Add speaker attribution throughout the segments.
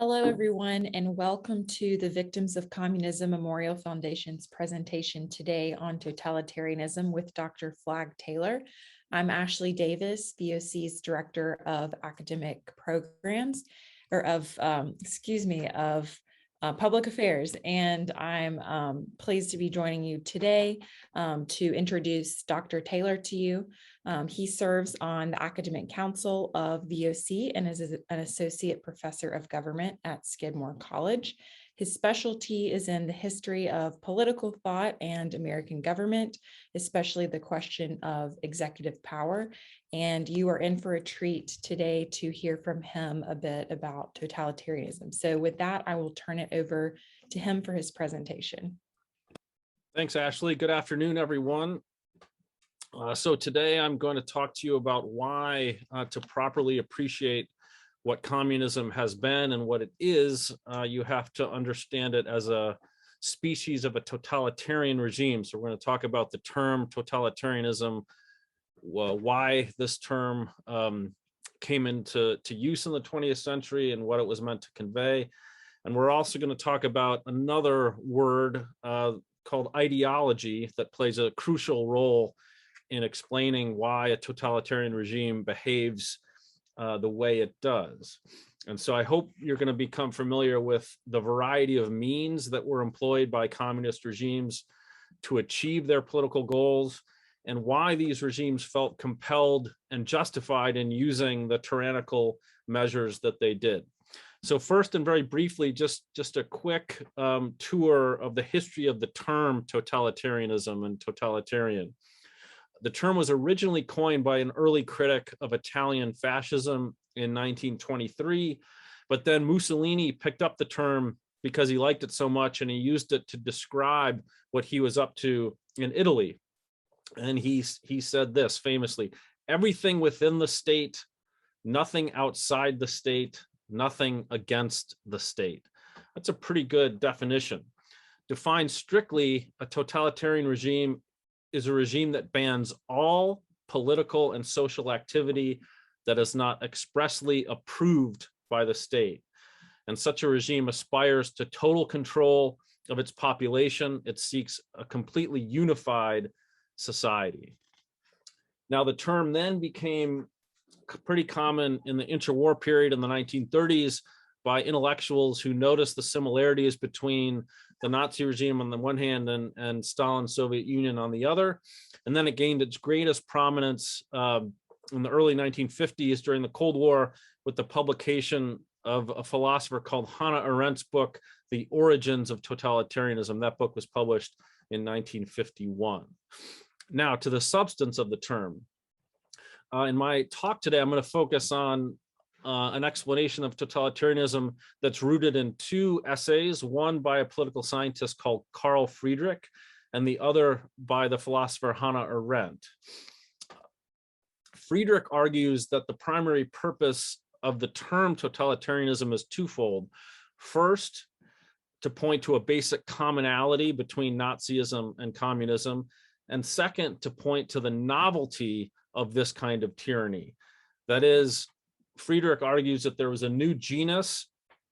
Speaker 1: Hello, everyone, and welcome to the Victims of Communism Memorial Foundation's presentation today on totalitarianism with Dr. Flagg Taylor. I'm Ashley Davis, VOC's Director of Academic Programs, or of Public Affairs, and I'm pleased to be joining you today to introduce Dr. Taylor to you. He serves on the Academic Council of VOC and is an Associate Professor of Government at Skidmore College. His specialty is in the history of political thought and American government, especially the question of executive power. And you are in for a treat today to hear from him a bit about totalitarianism. So with that, I will turn it over to him for his presentation.
Speaker 2: Thanks, Ashley. Good afternoon, everyone. So today I'm going to talk to you about why to properly appreciate what communism has been and what it is, you have to understand it as a species of a totalitarian regime. So we're going to talk about the term totalitarianism, why this term came into use in the 20th century and what it was meant to convey. And we're also going to talk about another word called ideology that plays a crucial role in explaining why a totalitarian regime behaves the way it does. And so I hope you're going to become familiar with the variety of means that were employed by communist regimes to achieve their political goals, and why these regimes felt compelled and justified in using the tyrannical measures that they did. So first, and very briefly, just a quick tour of the history of the term totalitarianism and totalitarian. The term was originally coined by an early critic of Italian fascism in 1923, but then Mussolini picked up the term because he liked it so much, and he used it to describe what he was up to in Italy. And he said this famously: everything within the state, nothing outside the state, nothing against the state. That's a pretty good definition. Defined strictly, a totalitarian regime is a regime that bans all political and social activity that is not expressly approved by the state. And such a regime aspires to total control of its population. It seeks a completely unified society. Now, the term then became pretty common in the interwar period in the 1930s by intellectuals who noticed the similarities between the Nazi regime on the one hand and Stalin's Soviet Union on the other. And then it gained its greatest prominence in the early 1950s during the Cold War with the publication of a philosopher called Hannah Arendt's book, The Origins of Totalitarianism. That book was published in 1951. Now, to the substance of the term. In my talk today, I'm going to focus on an explanation of totalitarianism that's rooted in two essays, one by a political scientist called Carl Friedrich, and the other by the philosopher Hannah Arendt. Friedrich argues that the primary purpose of the term totalitarianism is twofold. First, to point to a basic commonality between Nazism and communism, and second, to point to the novelty of this kind of tyranny. That is, Friedrich argues that there was a new genus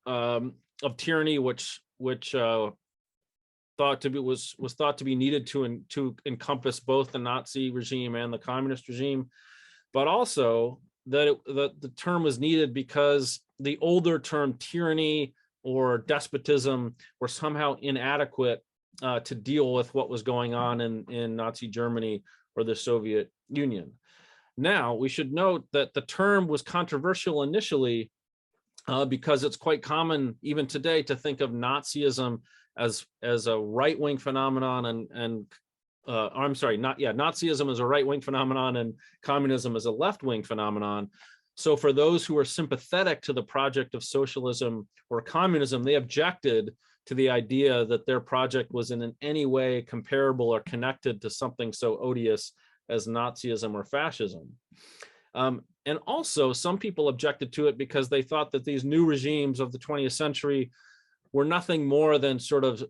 Speaker 2: of tyranny which was thought to be needed to encompass both the Nazi regime and the communist regime, but also that the term was needed because the older term tyranny or despotism were somehow inadequate to deal with what was going on in Nazi Germany or the Soviet Union. Now, we should note that the term was controversial initially because it's quite common even today to think of Nazism as a right-wing phenomenon Nazism as a right-wing phenomenon and communism as a left-wing phenomenon. So for those who are sympathetic to the project of socialism or communism, they objected to the idea that their project was in any way comparable or connected to something so odious as Nazism or fascism. And also some people objected to it because they thought that these new regimes of the 20th century were nothing more than sort of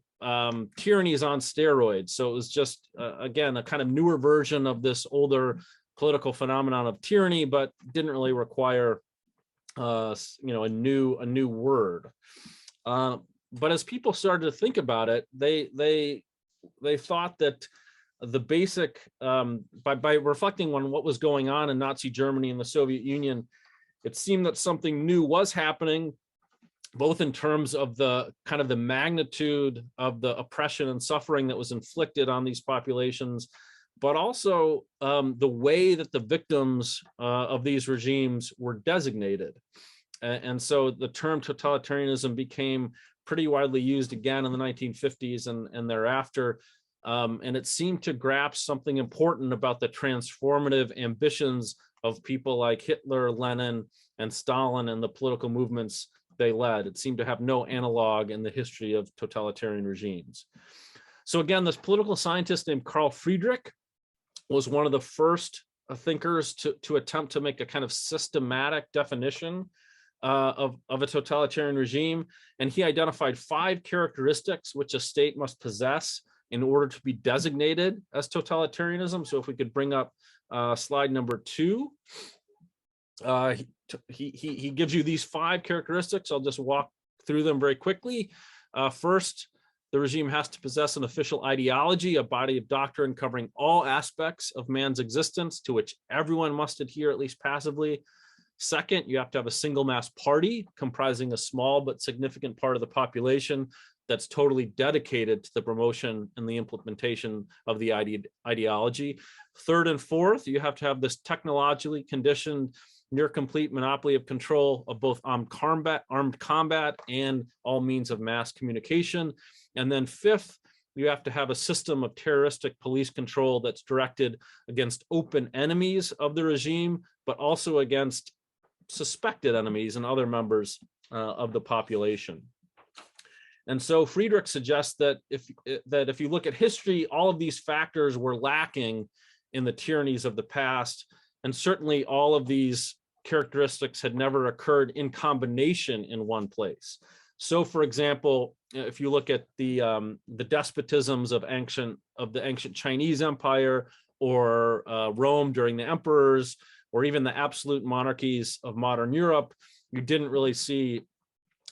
Speaker 2: tyrannies on steroids. So it was just, again, a kind of newer version of this older political phenomenon of tyranny, but didn't really require a new word. But as people started to think about it, they thought that the basic, by reflecting on what was going on in Nazi Germany and the Soviet Union, it seemed that something new was happening, both in terms of the kind of the magnitude of the oppression and suffering that was inflicted on these populations, but also the way that the victims of these regimes were designated. And so the term totalitarianism became pretty widely used again in the 1950s and thereafter. And it seemed to grasp something important about the transformative ambitions of people like Hitler, Lenin, and Stalin and the political movements they led. It seemed to have no analog in the history of totalitarian regimes. So again, this political scientist named Carl Friedrich was one of the first thinkers to attempt to make a kind of systematic definition of a totalitarian regime. And he identified 5 characteristics which a state must possess in order to be designated as totalitarianism. So if we could bring up slide number 2. He gives you these 5 characteristics. I'll just walk through them very quickly. First, the regime has to possess an official ideology, a body of doctrine covering all aspects of man's existence, to which everyone must adhere, at least passively. Second, you have to have a single mass party comprising a small but significant part of the population that's totally dedicated to the promotion and the implementation of the ideology. Third and fourth, you have to have this technologically conditioned near complete monopoly of control of both armed combat and all means of mass communication. And then fifth, you have to have a system of terroristic police control that's directed against open enemies of the regime, but also against suspected enemies and other members of the population. And so Friedrich suggests that if you look at history, all of these factors were lacking in the tyrannies of the past, and certainly all of these characteristics had never occurred in combination in one place. So, for example, if you look at the despotisms of the ancient Chinese Empire, or Rome during the emperors, or even the absolute monarchies of modern Europe, you didn't really see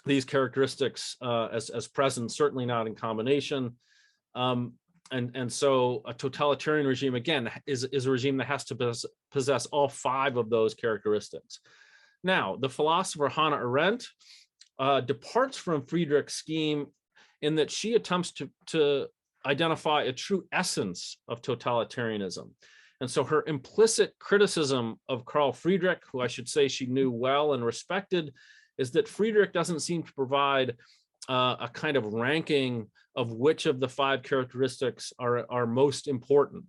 Speaker 2: these characteristics as present, certainly not in combination. And so a totalitarian regime, again, is a regime that has to possess all 5 of those characteristics. Now, the philosopher Hannah Arendt departs from Friedrich's scheme in that she attempts to identify a true essence of totalitarianism. And so her implicit criticism of Carl Friedrich, who I should say she knew well and respected, is that Friedrich doesn't seem to provide a kind of ranking of which of the 5 characteristics are most important.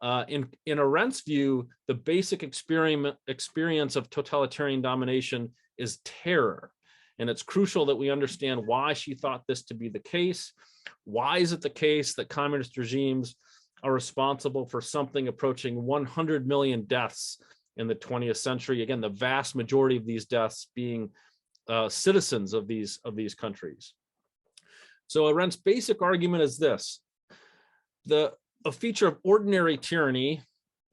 Speaker 2: In Arendt's view, the basic experience of totalitarian domination is terror. And it's crucial that we understand why she thought this to be the case. Why is it the case that communist regimes are responsible for something approaching 100 million deaths in the 20th century? Again, the vast majority of these deaths being citizens of these countries. So Arendt's basic argument is this: a feature of ordinary tyranny,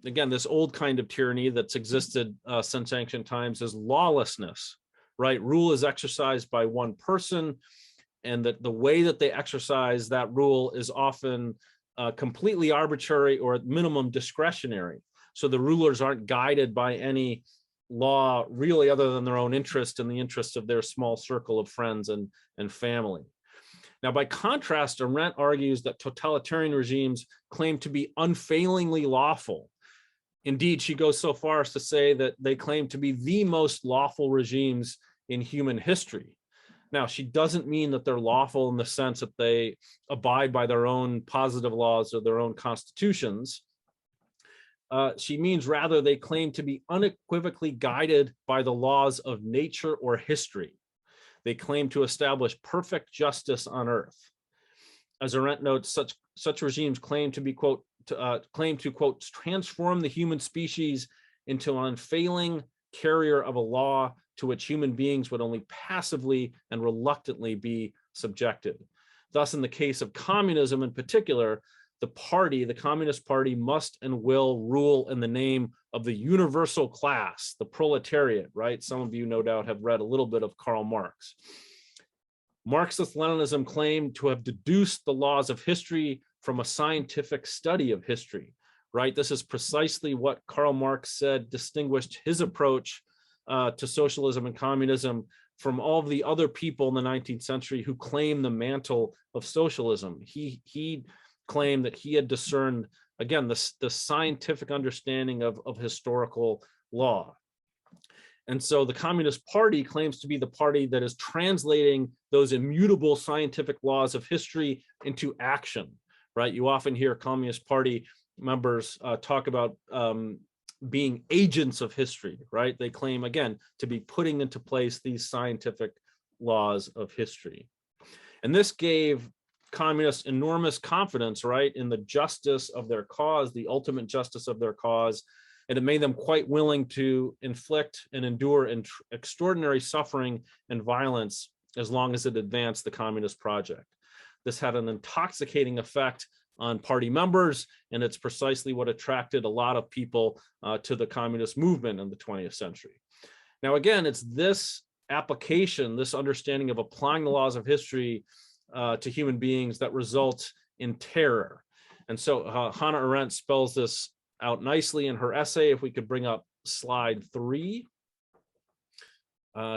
Speaker 2: again, this old kind of tyranny that's existed since ancient times, is lawlessness, right? Rule is exercised by one person, and that the way that they exercise that rule is often completely arbitrary or at minimum discretionary. So the rulers aren't guided by any law really other than their own interest and the interest of their small circle of friends and family. Now, by contrast, Arendt argues that totalitarian regimes claim to be unfailingly lawful. Indeed, she goes so far as to say that they claim to be the most lawful regimes in human history. Now, she doesn't mean that they're lawful in the sense that they abide by their own positive laws or their own constitutions. She means rather they claim to be unequivocally guided by the laws of nature or history. They claim to establish perfect justice on earth. As Arendt notes, such regimes claim to be, quote, transform the human species into an unfailing carrier of a law to which human beings would only passively and reluctantly be subjected. Thus, in the case of communism in particular, the Communist Party must and will rule in the name of the universal class, the proletariat, right? Some of you no doubt have read a little bit of Karl Marx. Marxist-Leninism claimed to have deduced the laws of history from a scientific study of history, right? This is precisely what Karl Marx said distinguished his approach to socialism and communism from all of the other people in the 19th century who claimed the mantle of socialism. He claimed that he had discerned, again, the scientific understanding of historical law. And so the Communist Party claims to be the party that is translating those immutable scientific laws of history into action, right? You often hear Communist Party members talk about being agents of history, right? They claim, again, to be putting into place these scientific laws of history. And this gave communists enormous confidence, right, in the justice of their cause, the ultimate justice of their cause. And it made them quite willing to inflict and endure extraordinary suffering and violence as long as it advanced the communist project. This had an intoxicating effect on party members, and it's precisely what attracted a lot of people to the communist movement in the 20th century. Now, again, it's this application, this understanding of applying the laws of history to human beings that results in terror. And so Hannah Arendt spells this out nicely in her essay. If we could bring up slide 3.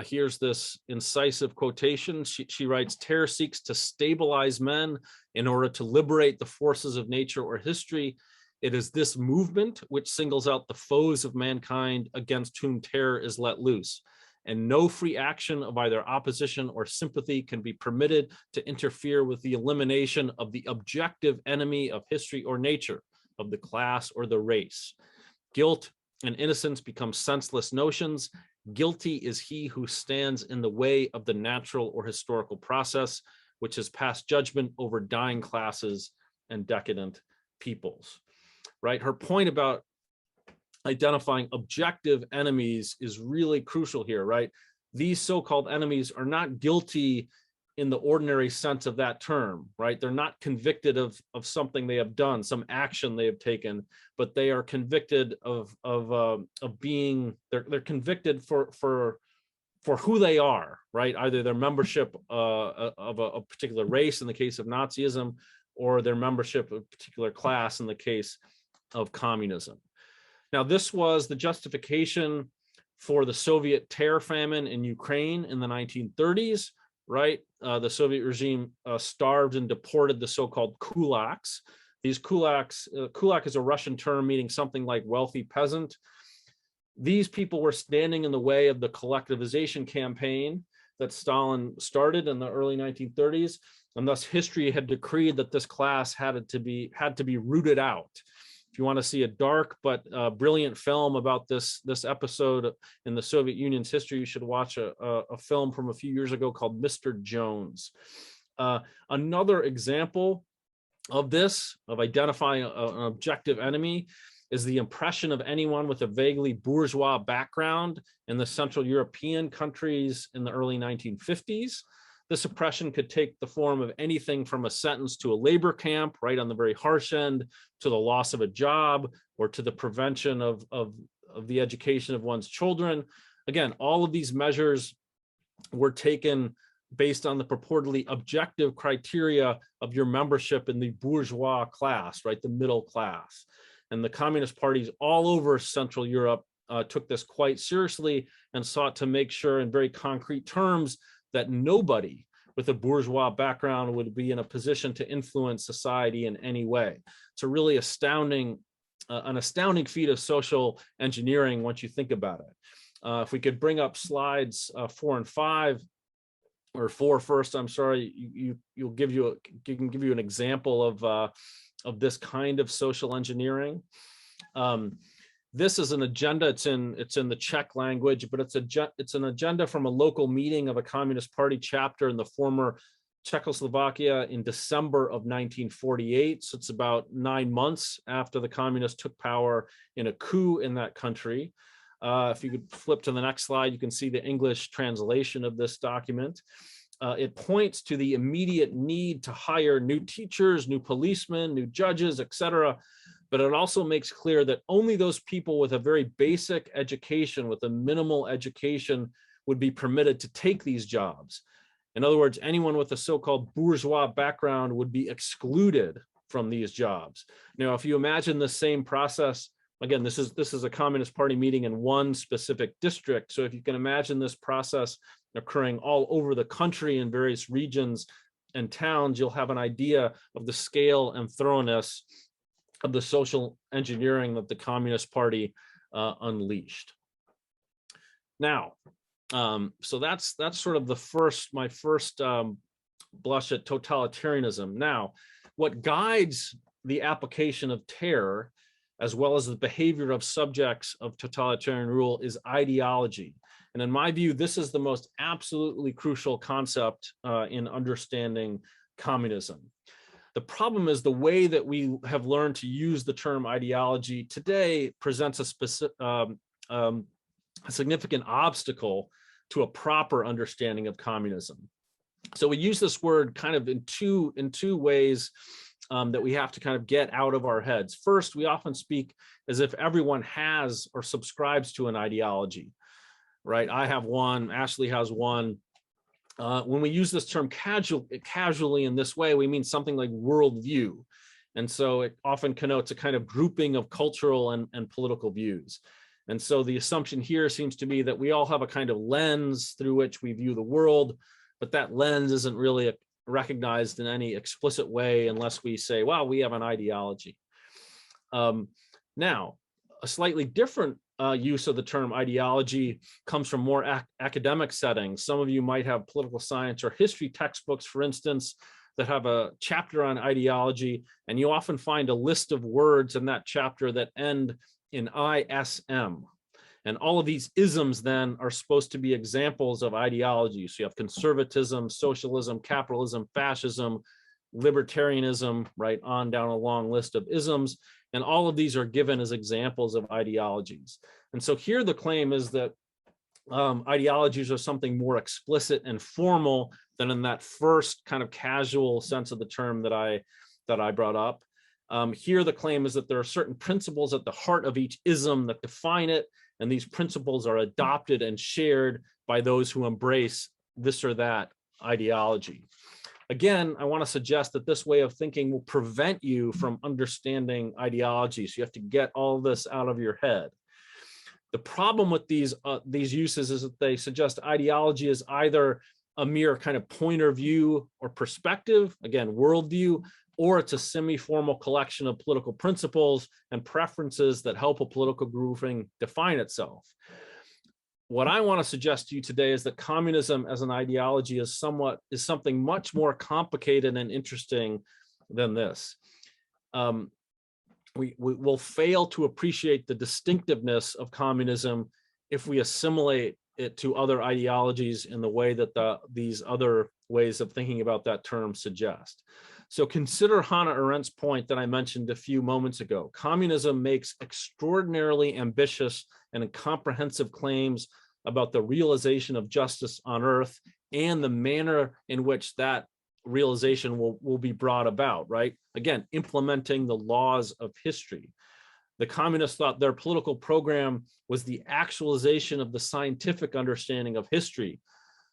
Speaker 2: Here's this incisive quotation. She writes, "Terror seeks to stabilize men in order to liberate the forces of nature or history. It is this movement which singles out the foes of mankind against whom terror is let loose. And no free action of either opposition or sympathy can be permitted to interfere with the elimination of the objective enemy of history or nature, of the class or the race. Guilt and innocence become senseless notions. Guilty is he who stands in the way of the natural or historical process, which has passed judgment over dying classes and decadent peoples." Right? Her point about identifying objective enemies is really crucial here, right? These so-called enemies are not guilty in the ordinary sense of that term, right? They're not convicted of something they have done, some action they have taken, but they are convicted of being, they're convicted for who they are, right? Either their membership of a particular race in the case of Nazism, or their membership of a particular class in the case of communism. Now, this was the justification for the Soviet terror famine in Ukraine in the 1930s, right? The Soviet regime starved and deported the so-called kulaks. These kulaks, kulak is a Russian term meaning something like wealthy peasant. These people were standing in the way of the collectivization campaign that Stalin started in the early 1930s, and thus history had decreed that this class had to be rooted out. If you want to see a dark but brilliant film about this episode in the Soviet Union's history, you should watch a film from a few years ago called Mr. Jones. Another example of this, of identifying an objective enemy, is the impression of anyone with a vaguely bourgeois background in the Central European countries in the early 1950s. This oppression could take the form of anything from a sentence to a labor camp, right on the very harsh end, to the loss of a job, or to the prevention of the education of one's children. Again, all of these measures were taken based on the purportedly objective criteria of your membership in the bourgeois class, right, the middle class. And the communist parties all over Central Europe took this quite seriously and sought to make sure in very concrete terms that nobody with a bourgeois background would be in a position to influence society in any way. It's a really astounding, an astounding feat of social engineering once you think about it. If we could bring up slides 4 and 5, or 4 first, I'm sorry, can give you an example of this kind of social engineering. This is an agenda. It's in the Czech language, but it's an agenda from a local meeting of a Communist Party chapter in the former Czechoslovakia in December of 1948. So it's about 9 months after the communists took power in a coup in that country. If you could flip to the next slide, you can see the English translation of this document. it points to the immediate need to hire new teachers, new policemen, new judges, etc. But it also makes clear that only those people with a very basic education, with a minimal education, would be permitted to take these jobs. In other words, anyone with a so-called bourgeois background would be excluded from these jobs. Now, if you imagine the same process, again, this is a Communist Party meeting in one specific district. So if you can imagine this process occurring all over the country in various regions and towns, you'll have an idea of the scale and thoroughness of the social engineering that the Communist Party unleashed. Now, so that's sort of my first blush at totalitarianism. Now, what guides the application of terror, as well as the behavior of subjects of totalitarian rule, is ideology. And in my view, this is the most absolutely crucial concept in understanding communism. The problem is the way that we have learned to use the term ideology today presents a significant obstacle to a proper understanding of communism. So we use this word kind of in two ways that we have to kind of get out of our heads. First, we often speak as if everyone has or subscribes to an ideology, right? I have one, Ashley has one. When we use this term casually in this way, we mean something like worldview. And so it often connotes a kind of grouping of cultural and political views. And so the assumption here seems to be that we all have a kind of lens through which we view the world, but that lens isn't really recognized in any explicit way unless we say, well, we have an ideology. Now, a slightly different use of the term ideology comes from more academic settings. Some of you might have political science or history textbooks, for instance, that have a chapter on ideology, and you often find a list of words in that chapter that end in ISM. And all of these isms then are supposed to be examples of ideology. So you have conservatism, socialism, capitalism, fascism, libertarianism, right on down a long list of isms. And all of these are given as examples of ideologies. And so here the claim is that ideologies are something more explicit and formal than in that first kind of casual sense of the term that I brought up. Here the claim is that there are certain principles at the heart of each ism that define it, and these principles are adopted and shared by those who embrace this or that ideology. Again, I want to suggest that this way of thinking will prevent you from understanding ideology, so you have to get all this out of your head. The problem with these uses is that they suggest ideology is either a mere kind of point of view or perspective, again, worldview, or it's a semi-formal collection of political principles and preferences that help a political grouping define itself. What I want to suggest to you today is that communism as an ideology is something much more complicated and interesting than this. We will fail to appreciate the distinctiveness of communism if we assimilate it to other ideologies in the way that these other ways of thinking about that term suggest. So consider Hannah Arendt's point that I mentioned a few moments ago. Communism makes extraordinarily ambitious and incomprehensive claims about the realization of justice on earth and the manner in which that realization will be brought about, right? Again, implementing the laws of history. The communists thought their political program was the actualization of the scientific understanding of history.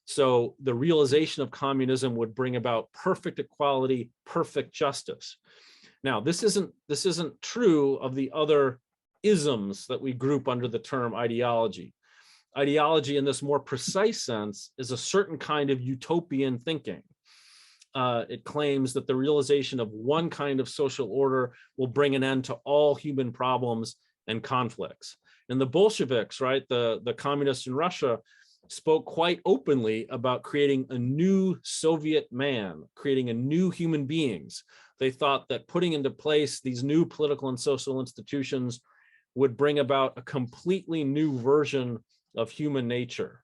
Speaker 2: So the realization of communism would bring about perfect equality, perfect justice. Now, this isn't true of the other isms that we group under the term ideology. Ideology in this more precise sense is a certain kind of utopian thinking. It claims that the realization of one kind of social order will bring an end to all human problems and conflicts. And the Bolsheviks, right, the communists in Russia, spoke quite openly about creating a new Soviet man, creating a new human beings. They thought that putting into place these new political and social institutions would bring about a completely new version of human nature.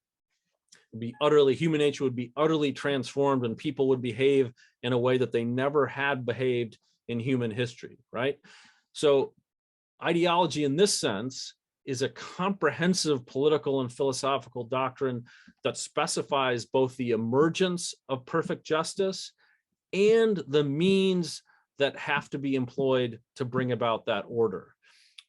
Speaker 2: Human nature would be utterly transformed, and people would behave in a way that they never had behaved in human history, right? So ideology in this sense is a comprehensive political and philosophical doctrine that specifies both the emergence of perfect justice and the means that have to be employed to bring about that order,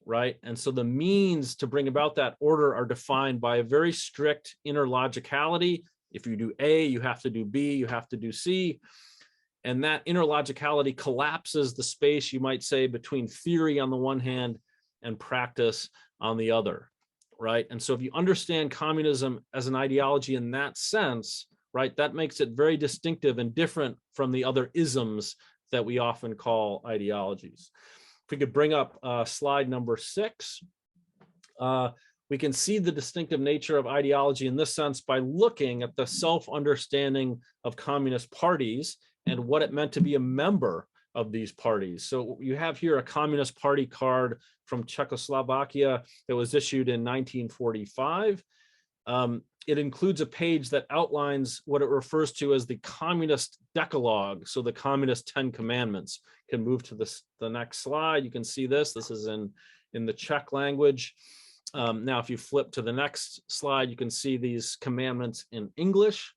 Speaker 2: right? And so the means to bring about that order are defined by a very strict interlogicality. If you do A, you have to do B, you have to do C. And that interlogicality collapses the space, you might say, between theory on the one hand and practice on the other, right? And so if you understand communism as an ideology in that sense, right, that makes it very distinctive and different from the other isms that we often call ideologies. If we could bring up slide number 6, we can see the distinctive nature of ideology in this sense by looking at the self-understanding of communist parties and what it meant to be a member of these parties. So you have here a Communist Party card from Czechoslovakia that was issued in 1945. It includes a page that outlines what it refers to as the Communist Decalogue, so the Communist 10 Commandments. Can move to the next slide. You can see this. This is in the Czech language. Now, if you flip to the next slide, you can see these commandments in English,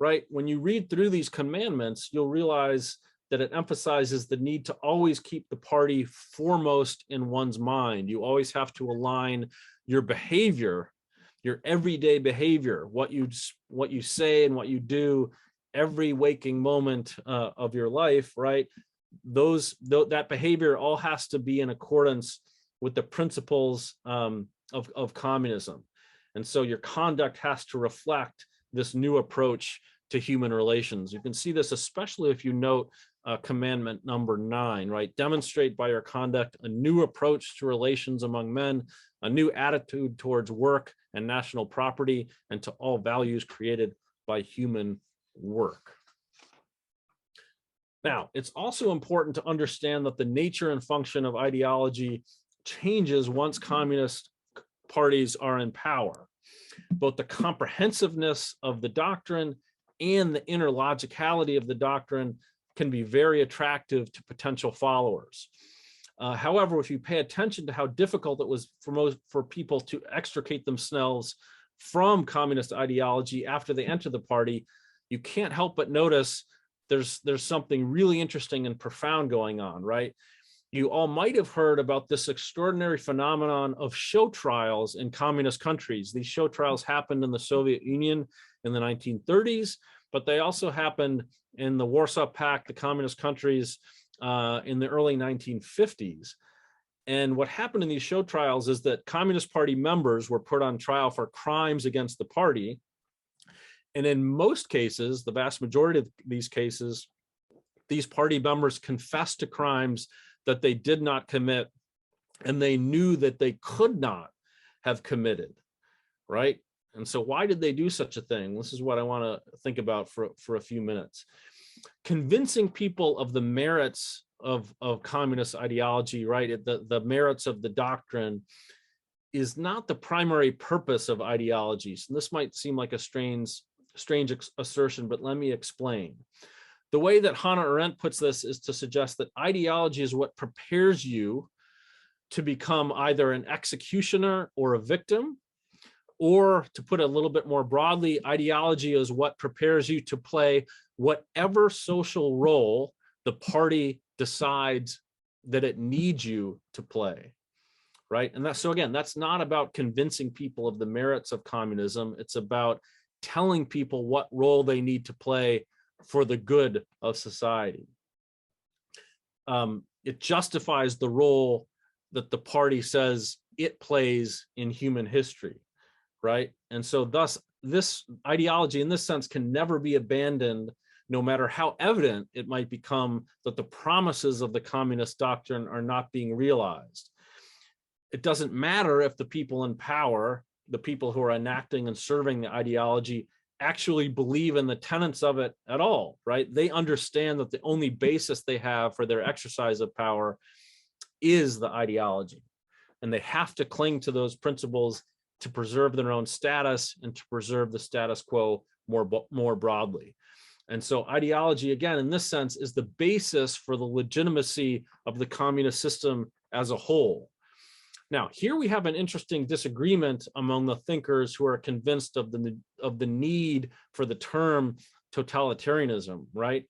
Speaker 2: right? When you read through these commandments, you'll realize that it emphasizes the need to always keep the party foremost in one's mind. You always have to align your behavior, your everyday behavior, what you say and what you do every waking moment of your life, right? That behavior all has to be in accordance with the principles of communism. And so your conduct has to reflect this new approach to human relations. You can see this especially if you note commandment number 9, right? Demonstrate by your conduct a new approach to relations among men, a new attitude towards work and national property, and to all values created by human work. Now, it's also important to understand that the nature and function of ideology changes once communist parties are in power. Both the comprehensiveness of the doctrine and the interlogicality of the doctrine can be very attractive to potential followers. However, if you pay attention to how difficult it was for people to extricate themselves from communist ideology after they enter the party, you can't help but notice there's something really interesting and profound going on, right? You all might have heard about this extraordinary phenomenon of show trials in communist countries. These show trials happened in the Soviet Union in the 1930s, but they also happened in the Warsaw Pact, the communist countries, in the early 1950s. And what happened in these show trials is that Communist Party members were put on trial for crimes against the party. And in most cases, the vast majority of these cases, these party members confessed to crimes that they did not commit, and they knew that they could not have committed, right? And so why did they do such a thing? This is what I want to think about for a few minutes. Convincing people of the merits of communist ideology, right? The merits of the doctrine is not the primary purpose of ideologies. And this might seem like a strange assertion, but let me explain. The way that Hannah Arendt puts this is to suggest that ideology is what prepares you to become either an executioner or a victim, or to put it a little bit more broadly, ideology is what prepares you to play whatever social role the party decides that it needs you to play, right? And so again, that's not about convincing people of the merits of communism. It's about telling people what role they need to play for the good of society. It justifies the role that the party says it plays in human history, right? And so thus, this ideology in this sense can never be abandoned, no matter how evident it might become that the promises of the communist doctrine are not being realized. It doesn't matter if the people in power, the people who are enacting and serving the ideology, actually believe in the tenets of it at all, right? They understand that the only basis they have for their exercise of power is the ideology. And they have to cling to those principles to preserve their own status and to preserve the status quo more broadly. And so ideology, again, in this sense, is the basis for the legitimacy of the communist system as a whole. Now, here we have an interesting disagreement among the thinkers who are convinced of the need for the term totalitarianism, right?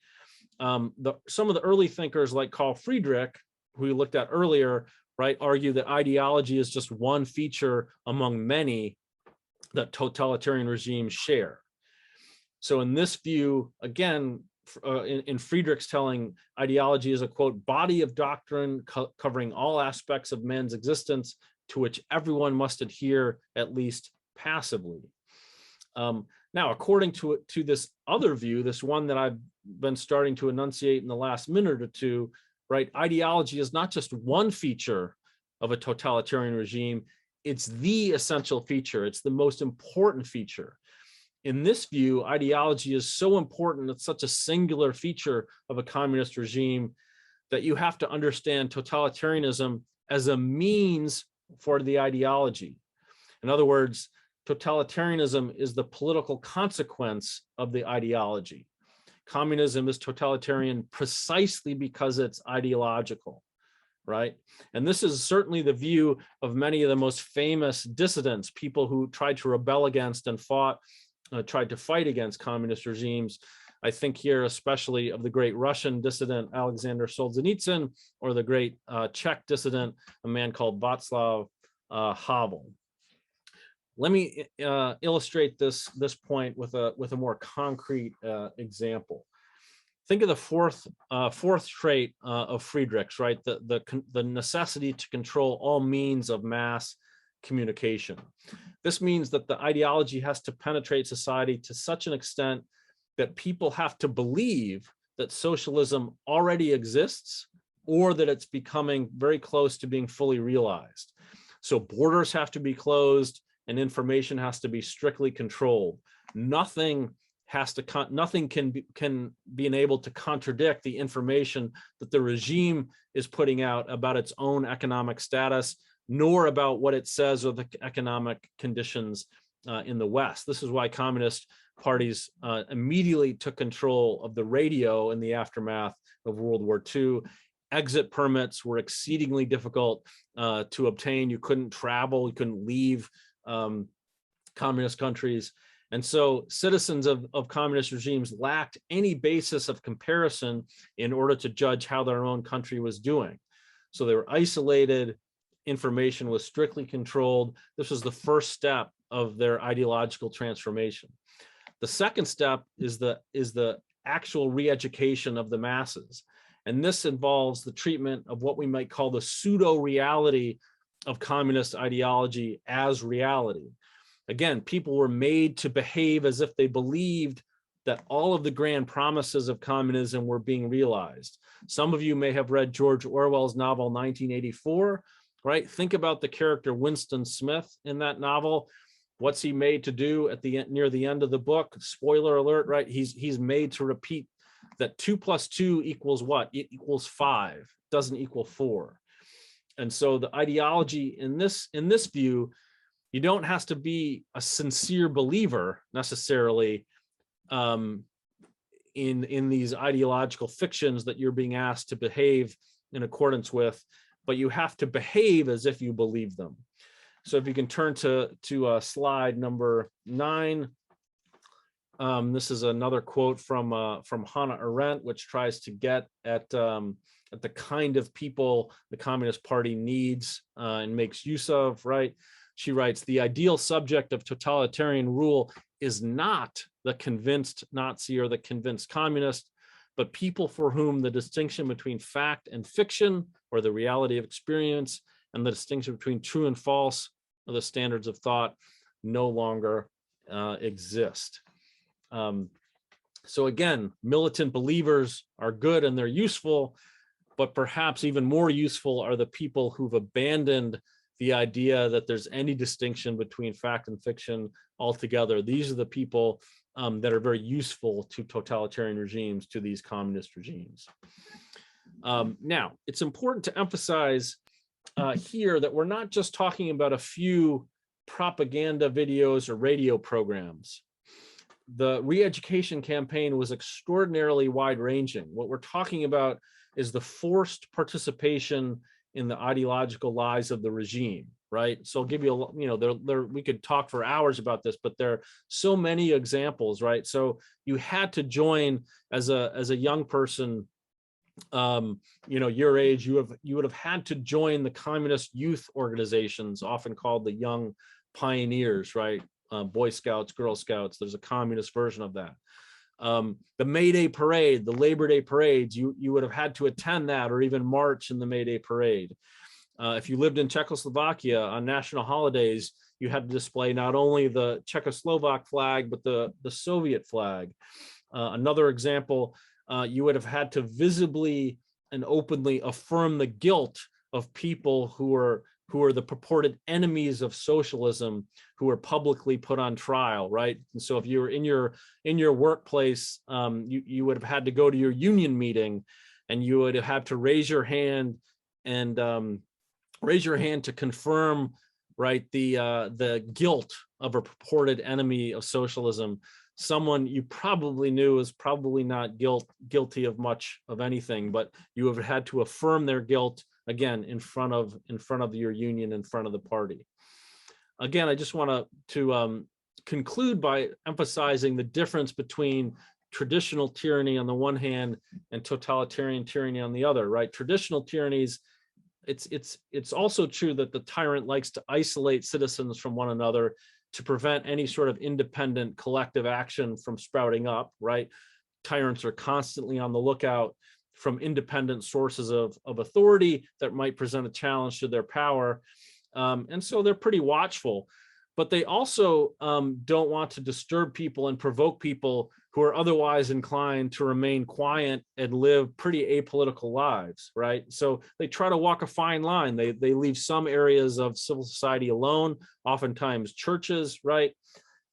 Speaker 2: Some of the early thinkers like Carl Friedrich, who we looked at earlier, right, argue that ideology is just one feature among many that totalitarian regimes share. So in this view, again, in Friedrich's telling, ideology is a, quote, body of doctrine covering all aspects of man's existence to which everyone must adhere, at least passively. Now, according to this other view, this one that I've been starting to enunciate in the last minute or two, right, ideology is not just one feature of a totalitarian regime, it's the essential feature, it's the most important feature. In this view, ideology is so important, it's such a singular feature of a communist regime that you have to understand totalitarianism as a means for the ideology. In other words, totalitarianism is the political consequence of the ideology. Communism is totalitarian precisely because it's ideological, right? And this is certainly the view of many of the most famous dissidents, people who tried to rebel against and tried to fight against communist regimes. I think here especially of the great Russian dissident Alexander Solzhenitsyn, or the great Czech dissident, a man called Václav Havel. Let me illustrate this point with a more concrete example. Think of the fourth trait of Friedrich's, right? The necessity to control all means of mass communication. This means that the ideology has to penetrate society to such an extent that people have to believe that socialism already exists, or that it's becoming very close to being fully realized. So borders have to be closed and information has to be strictly controlled. Nothing can be enabled to contradict the information that the regime is putting out about its own economic status, nor about what it says of the economic conditions in the West. This is why communist parties immediately took control of the radio in the aftermath of World War II. Exit permits were exceedingly difficult to obtain. You couldn't travel, you couldn't leave communist countries. And so citizens of communist regimes lacked any basis of comparison in order to judge how their own country was doing. So they were isolated, information was strictly controlled. This was the first step of their ideological transformation. The second step is the actual re-education of the masses. And this involves the treatment of what we might call the pseudo-reality of communist ideology as reality. Again, people were made to behave as if they believed that all of the grand promises of communism were being realized. Some of you may have read George Orwell's novel 1984, right? Think about the character Winston Smith in that novel. What's he made to do at the end, near the end of the book? Spoiler alert, right? He's made to repeat that 2 + 2 equals what? It equals 5, doesn't equal 4. And so the ideology in this view, you don't have to be a sincere believer necessarily in these ideological fictions that you're being asked to behave in accordance with, but you have to behave as if you believe them. So if you can turn to slide number 9. This is another quote from Hannah Arendt, which tries to get at the kind of people the Communist Party needs and makes use of, right? She writes, the ideal subject of totalitarian rule is not the convinced Nazi or the convinced communist, but people for whom the distinction between fact and fiction, or the reality of experience, and the distinction between true and false, or the standards of thought, no longer exist. So again, militant believers are good and they're useful, but perhaps even more useful are the people who've abandoned the idea that there's any distinction between fact and fiction altogether. These are the people that are very useful to totalitarian regimes, to these communist regimes. Now, it's important to emphasize here that we're not just talking about a few propaganda videos or radio programs. The re-education campaign was extraordinarily wide-ranging. What we're talking about is the forced participation in the ideological lies of the regime, right? So I'll give you we could talk for hours about this, but there are so many examples, right? So you had to join as a young person, your age, you would have had to join the communist youth organizations, often called the Young Pioneers, right? Boy Scouts, Girl Scouts. There's a communist version of that. The May Day parade, the Labor Day parades, you would have had to attend that or even march in the May Day parade. If you lived in Czechoslovakia on national holidays, you had to display not only the Czechoslovak flag, but the Soviet flag. Another example, you would have had to visibly and openly affirm the guilt of people who are the purported enemies of socialism, who are publicly put on trial, right? And so if you were in your workplace, you would have had to go to your union meeting, and you would have had to raise your hand to confirm, right, the guilt of a purported enemy of socialism, someone you probably knew was probably not guilty of much of anything, but you have had to affirm their guilt, again, in front of your union, in front of the party. Again, I just want to conclude by emphasizing the difference between traditional tyranny on the one hand and totalitarian tyranny on the other, right? Traditional tyrannies, it's also true that the tyrant likes to isolate citizens from one another to prevent any sort of independent collective action from sprouting up, right? Tyrants are constantly on the lookout from independent sources of authority that might present a challenge to their power. And so they're pretty watchful, but they also don't want to disturb people and provoke people who are otherwise inclined to remain quiet and live pretty apolitical lives, right? So they try to walk a fine line. They leave some areas of civil society alone, oftentimes churches, right?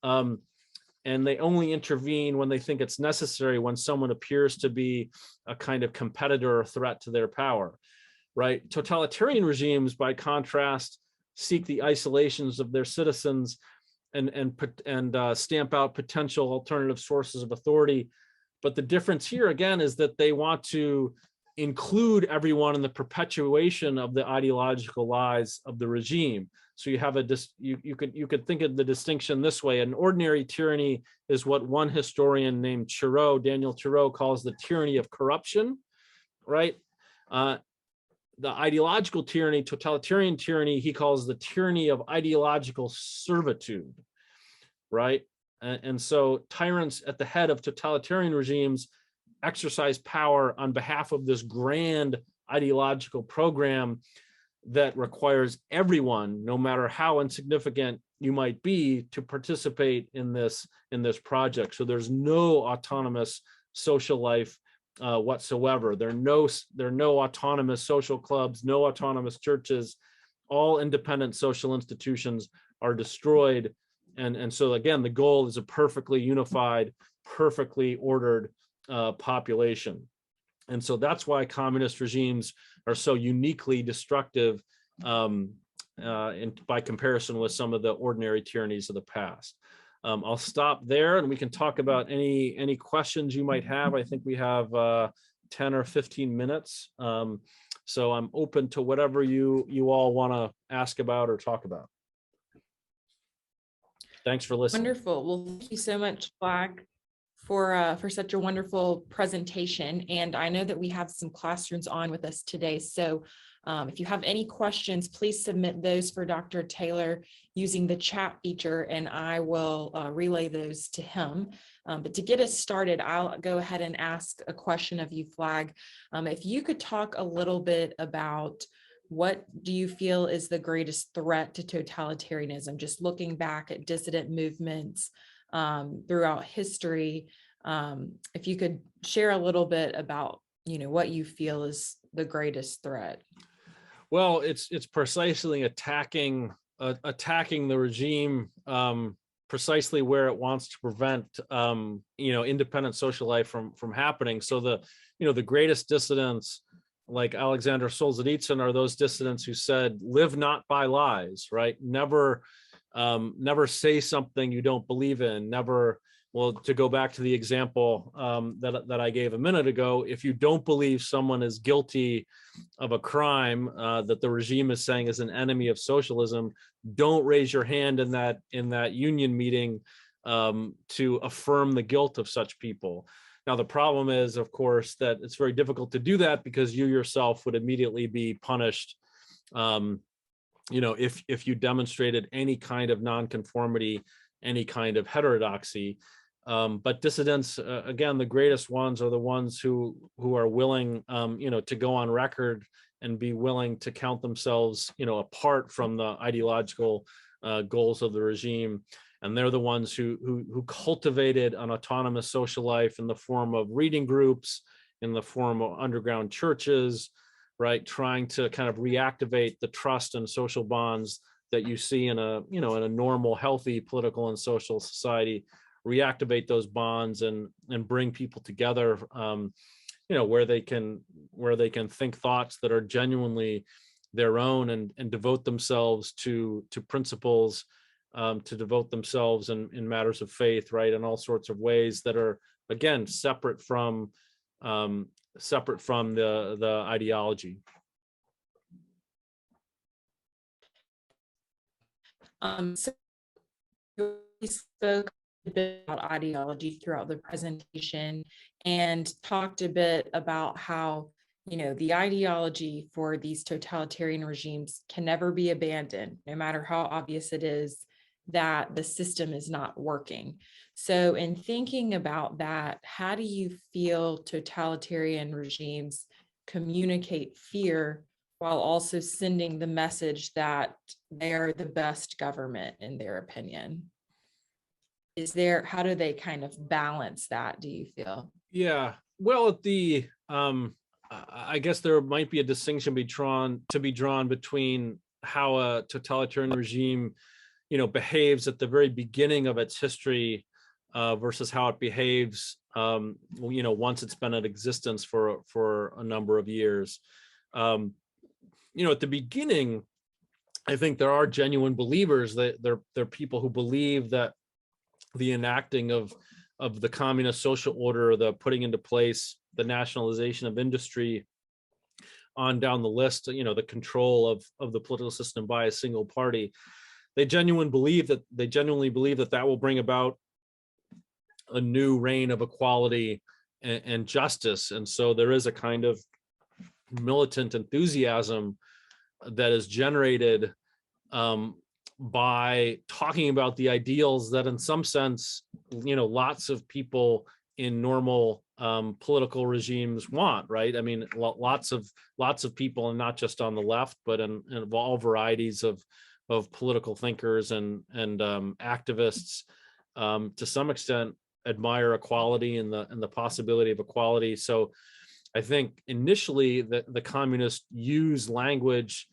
Speaker 2: And they only intervene when they think it's necessary, when someone appears to be a kind of competitor or threat to their power, right? Totalitarian regimes, by contrast, seek the isolations of their citizens and stamp out potential alternative sources of authority. But the difference here, again, is that they want to include everyone in the perpetuation of the ideological lies of the regime. So you have you could think of the distinction this way. An ordinary tyranny is what one historian named Daniel Thoreau, calls the tyranny of corruption, right? The ideological tyranny, totalitarian tyranny, he calls the tyranny of ideological servitude, right? And so tyrants at the head of totalitarian regimes exercise power on behalf of this grand ideological program that requires everyone, no matter how insignificant you might be, to participate in this project. So there's no autonomous social life whatsoever. There are no autonomous social clubs, no autonomous churches. All independent social institutions are destroyed. And so again, the goal is a perfectly unified, perfectly ordered population. And so that's why communist regimes are so uniquely destructive by comparison with some of the ordinary tyrannies of the past. I'll stop there, and we can talk about any questions you might have. I think we have 10 or 15 minutes. So I'm open to whatever you all want to ask about or talk about. Thanks for listening.
Speaker 1: Wonderful. Well, thank you so much, Flagg, for such a wonderful presentation. And I know that we have some classrooms on with us today. So if you have any questions, please submit those for Dr. Taylor using the chat feature, and I will relay those to him. But to get us started, I'll go ahead and ask a question of you, Flagg. If you could talk a little bit about what do you feel is the greatest threat to totalitarianism, just looking back at dissident movements throughout history. If you could share a little bit about, what you feel is the greatest threat.
Speaker 2: Well, it's precisely attacking the regime precisely where it wants to prevent independent social life from happening. So the greatest dissidents, like Alexander Solzhenitsyn, are those dissidents who said, "Live not by lies," right? Never say something you don't believe in. Never Well, to go back to the example that I gave a minute ago, if you don't believe someone is guilty of a crime that the regime is saying is an enemy of socialism, don't raise your hand in that union meeting to affirm the guilt of such people. Now, the problem is, of course, that it's very difficult to do that because you yourself would immediately be punished, if you demonstrated any kind of nonconformity, any kind of heterodoxy. But dissidents, again, the greatest ones are the ones who are willing, to go on record and be willing to count themselves, apart from the ideological goals of the regime. And they're the ones who cultivated an autonomous social life in the form of reading groups, in the form of underground churches, right? Trying to kind of reactivate the trust and social bonds that you see in a normal, healthy political and social society, reactivate those bonds and bring people together, where they can think thoughts that are genuinely their own and devote themselves to principles, to devote themselves in matters of faith, right, in all sorts of ways that are, again, separate from the ideology.
Speaker 1: So we spoke a bit about ideology throughout the presentation and talked a bit about how, the ideology for these totalitarian regimes can never be abandoned, no matter how obvious it is that the system is not working. So in thinking about that, how do you feel totalitarian regimes communicate fear while also sending the message that they are the best government in their opinion? How do they kind of balance that, do you feel?
Speaker 2: Yeah, well, I guess there might be a distinction to be drawn between how a totalitarian regime, behaves at the very beginning of its history versus how it behaves, once it's been in existence for a number of years. At the beginning, I think there are genuine believers that they're people who believe that the enacting of the communist social order, the putting into place the nationalization of industry, on down the list, the control of the political system by a single party, they genuinely believe that will bring about a new reign of equality and justice. And so there is a kind of militant enthusiasm that is generated by talking about the ideals that, in some sense, lots of people in normal political regimes want, right? I mean, lots of people, and not just on the left, but in all varieties of political thinkers and activists, to some extent, admire equality and the possibility of equality. So I think initially the communists use language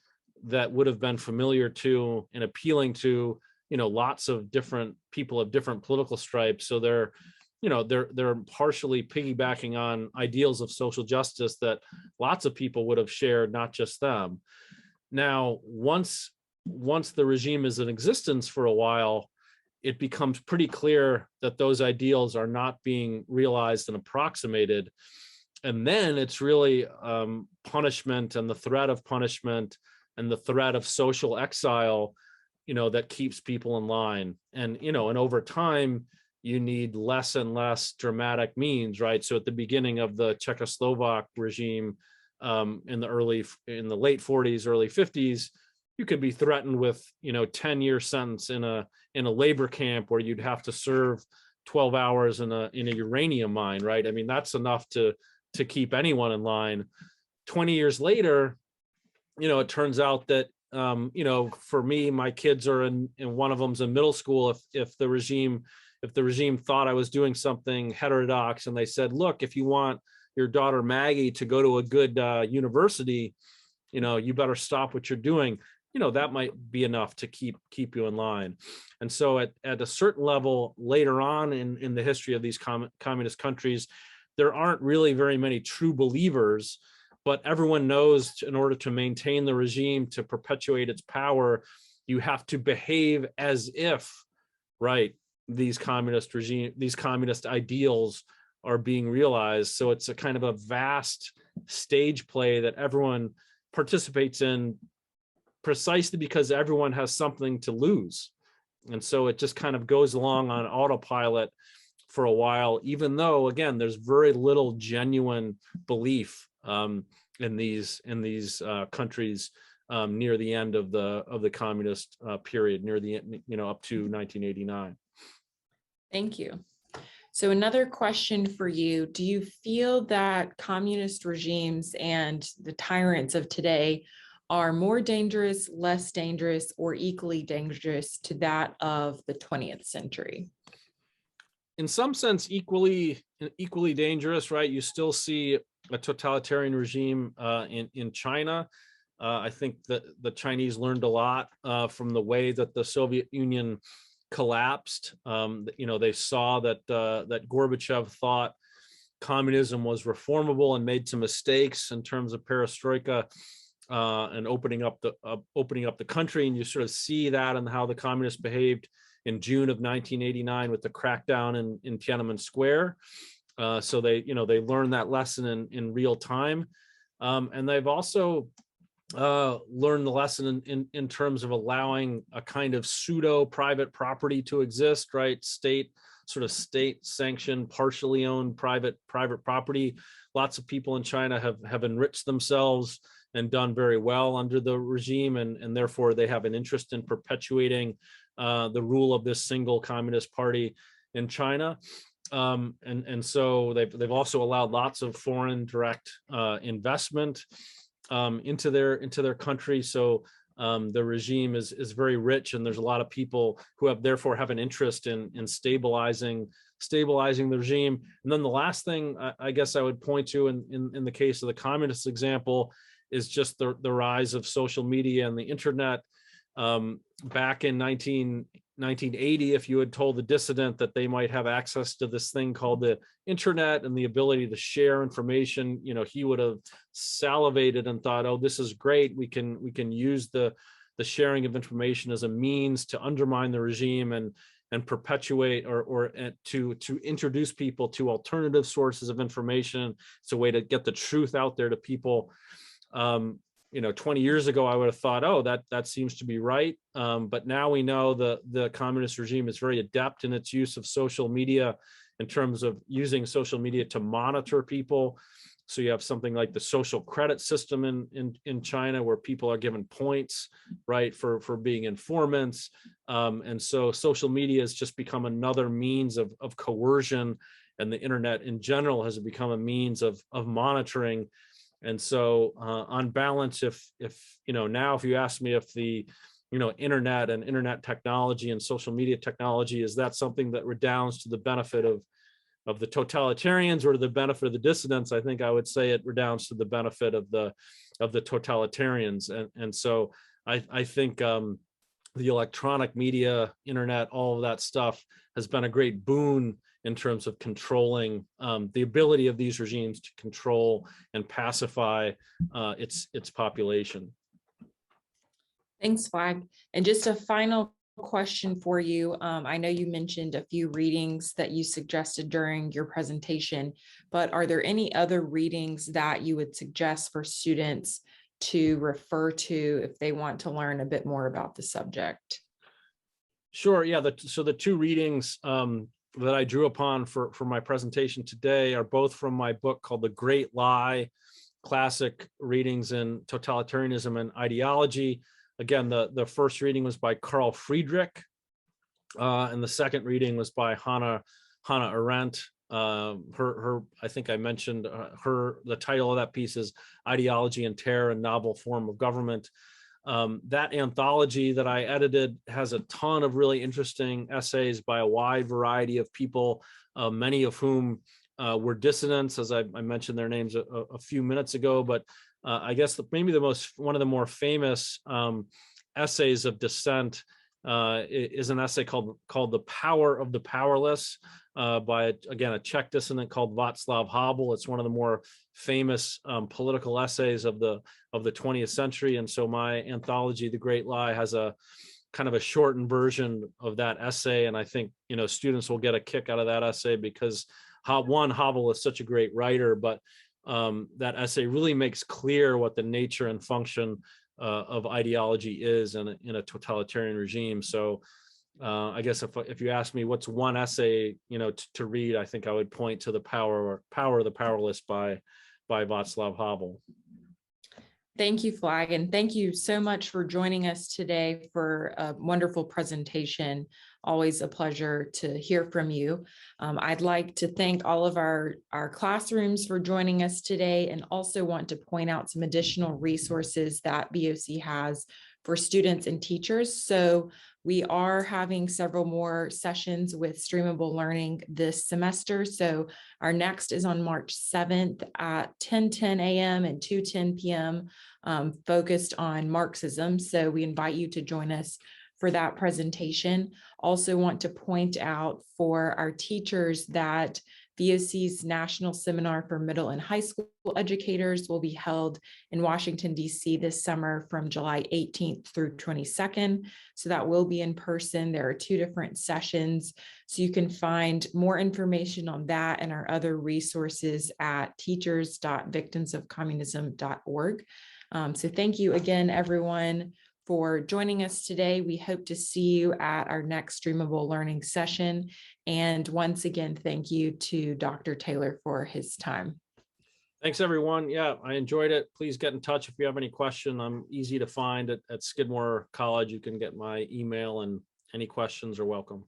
Speaker 2: that would have been familiar to and appealing to, lots of different people of different political stripes. So they're partially piggybacking on ideals of social justice that lots of people would have shared, not just them. Now, once the regime is in existence for a while, it becomes pretty clear that those ideals are not being realized and approximated. And then it's really punishment and the threat of punishment and the threat of social exile, that keeps people in line. And, and over time, you need less and less dramatic means, right? So at the beginning of the Czechoslovak regime, in the late 40s, early 50s, you could be threatened with, 10-year sentence in a labor camp where you'd have to serve 12 hours in a uranium mine, right? I mean, that's enough to keep anyone in line. 20 years later, it turns out that, for me, my kids are in one of them's in middle school. If the regime thought I was doing something heterodox and they said, look, if you want your daughter Maggie to go to a good university, you better stop what you're doing. That might be enough to keep you in line. And so at a certain level later on in the history of these communist countries, there aren't really very many true believers, but everyone knows in order to maintain the regime, to perpetuate its power, you have to behave as if, right, these communist ideals are being realized. So it's a kind of a vast stage play that everyone participates in precisely because everyone has something to lose. And so it just kind of goes along on autopilot for a while, even though, again, there's very little genuine belief in these countries near the end of the communist period, near the up to 1989.
Speaker 1: Thank you. So another question for you: do you feel that communist regimes and the tyrants of today are more dangerous, less dangerous, or equally dangerous to that of the 20th century?
Speaker 2: In some sense, equally dangerous, right? You still see a totalitarian regime in China. I think that the Chinese learned a lot from the way that the Soviet Union collapsed. They saw that Gorbachev thought communism was reformable and made some mistakes in terms of perestroika and opening up the country. And you sort of see that in how the communists behaved in June of 1989 with the crackdown in Tiananmen Square. So they learned that lesson in real time. And they've also learned the lesson in terms of allowing a kind of pseudo private property to exist, right? State sanctioned, partially owned private property. Lots of people in China have enriched themselves and done very well under the regime, and therefore they have an interest in perpetuating the rule of this single communist party in China. And so they've also allowed lots of foreign direct investment into their country. So the regime is very rich, and there's a lot of people who therefore have an interest in stabilizing the regime. And then the last thing I guess I would point to in the case of the communist example is just the rise of social media and the internet. Back in 1980, if you had told the dissident that they might have access to this thing called the internet and the ability to share information, he would have salivated and thought, oh, this is great. We can use the sharing of information as a means to undermine the regime and perpetuate or to introduce people to alternative sources of information. It's a way to get the truth out there to people. 20 years ago, I would have thought, oh, that seems to be right. But now we know the communist regime is very adept in its use of social media in terms of using social media to monitor people. So you have something like the social credit system in China, where people are given points, right, for being informants. And so social media has just become another means of coercion, and the internet in general has become a means of monitoring. And so on balance, if now if you ask me if the internet and internet technology and social media technology, is that something that redounds to the benefit of the totalitarians or to the benefit of the dissidents, I think I would say it redounds to the benefit of the totalitarians. And so I think the electronic media, internet, all of that stuff has been a great boon in terms of controlling the ability of these regimes to control and pacify its population.
Speaker 1: Thanks, Flagg. And just a final question for you. I know you mentioned a few readings that you suggested during your presentation, but are there any other readings that you would suggest for students to refer to if they want to learn a bit more about the subject?
Speaker 2: Sure. Yeah. So the two readings that I drew upon for my presentation today are both from my book called The Great Lie: Classic Readings in Totalitarianism and Ideology. Again, the first reading was by Carl Friedrich, and the second reading was by Hannah Arendt. I think I mentioned the title of that piece is Ideology and Terror, a Novel Form of Government. That anthology that I edited has a ton of really interesting essays by a wide variety of people, many of whom were dissidents, as I mentioned their names a few minutes ago. But I guess maybe one of the more famous essays of dissent is an essay called The Power of the Powerless by, again, a Czech dissident called Václav Havel. It's one of the more famous political essays of the 20th century. And so my anthology, The Great Lie, has a kind of a shortened version of that essay. And I think, students will get a kick out of that essay because Havel is such a great writer, but that essay really makes clear what the nature and function of ideology is in a totalitarian regime. So I guess if you ask me what's one essay, to read, I think I would point to The Power of the Powerless by Václav Havel.
Speaker 1: Thank you, Flagg, and thank you so much for joining us today for a wonderful presentation. Always a pleasure to hear from you. I'd like to thank all of our classrooms for joining us today, and also want to point out some additional resources that BOC has for students and teachers. So we are having several more sessions with Streamable Learning this semester. So our next is on March 7th at 10:10 a.m. and 2:10 p.m. Focused on Marxism. So we invite you to join us for that presentation. Also want to point out for our teachers that VOC's National Seminar for Middle and High School Educators will be held in Washington, D.C. this summer from July 18th through 22nd. So that will be in person. There are 2 different sessions. So you can find more information on that and our other resources at teachers.victimsofcommunism.org. So thank you again, everyone, for joining us today. We hope to see you at our next Streamable Learning session. And once again, thank you to Dr. Taylor for his time.
Speaker 2: Thanks, everyone. Yeah, I enjoyed it. Please get in touch if you have any question. I'm easy to find at Skidmore College. You can get my email, and any questions are welcome.